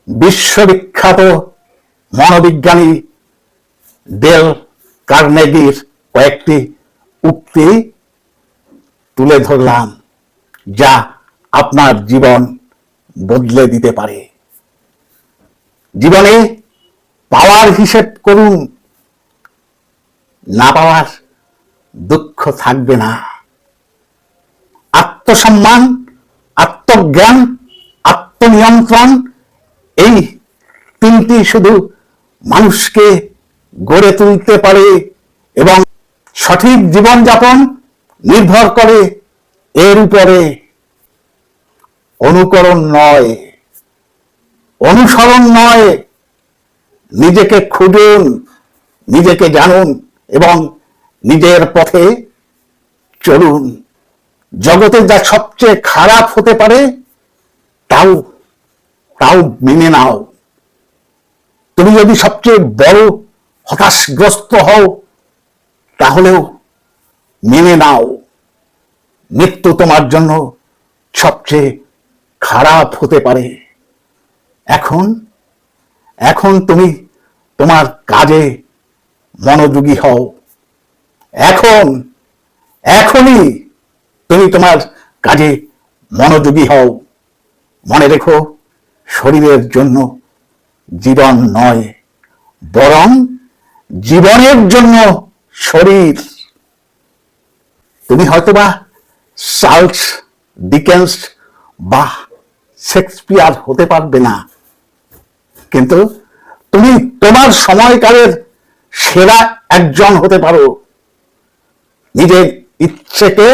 বিশ্ববিখ্যাত মনোবিজ্ঞানী ডেল কার্নেগির কয়েকটি উক্তি তুলে ধরলাম, যা আপনার জীবন বদলে দিতে পারে। জীবনে পাওয়ার হিসেব করুন, না পাওয়ার দুঃখ থাকবে না। আত্মসম্মান, আত্মজ্ঞান, আত্মনিয়ন্ত্রণ, এই তিনটি শুধু মানুষকে গড়ে তুলতে পারে এবং সঠিক জীবনযাপন নির্ভর করে এর উপরে। অনুকরণ নয়, অনুসরণ নয়। নিজেকে খুঁজুন, নিজেকে জানুন এবং নিজের পথে চলুন। জগতে যা সবচেয়ে খারাপ হতে পারে তাও মেনে নাও। তুমি যদি সবচেয়ে বড় হতাশগ্রস্ত হও, তাহলেও মেনে নাও। মৃত্যু তোমার জন্য সবচেয়ে খারাপ হতে পারে। এখন তুমি তোমার কাজে মনোযোগী হও। এখনই তুমি তোমার কাজে মনোযোগী হও। মনে রেখো, শরীরের জন্য জীবন নয়, বরং জীবনের জন্য শরীর। তুমি হয়তোবা চার্লস ডিকেন্স বা শেক্সপিয়ার হতে পারবে না, কিন্তু তুমি তোমার সময়কালের সেরা একজন হতে পারো। নিজের ইচ্ছেকে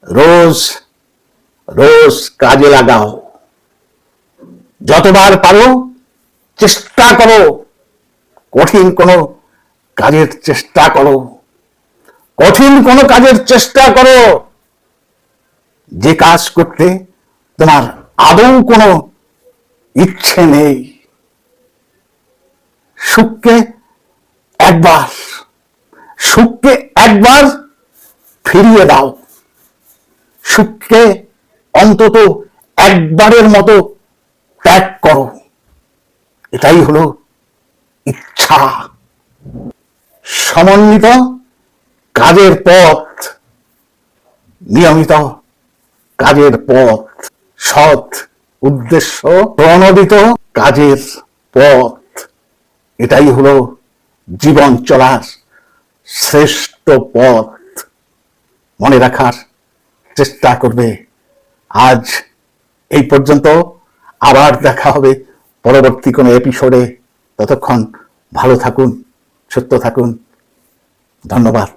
রোজ রোজ কাজে লাগাও। যতবার পারো চেষ্টা করো, কঠিন কোনো কাজের চেষ্টা করো। যে কাজ করতে তোমার আদৌ কোনো ইচ্ছে নেই। সুখকে একবার ফিরিয়ে দাও। সুখকে অন্তত একবারের মতো ত্যাগ করো। এটাই হলো ইচ্ছা। সমন্বিত কাজের পথ, নিয়মিত কাজের পথ, সৎ উদ্দেশ্য প্রণোদিত কাজের পথ, এটাই হলো জীবন চলার শ্রেষ্ঠ পথ। মনে রাখার চেষ্টা করবে। আজ এই পর্যন্ত, আবার দেখা হবে পরবর্তী কোনো এপিসোডে। ততক্ষণ ভালো থাকুন, সুস্থ থাকুন। ধন্যবাদ।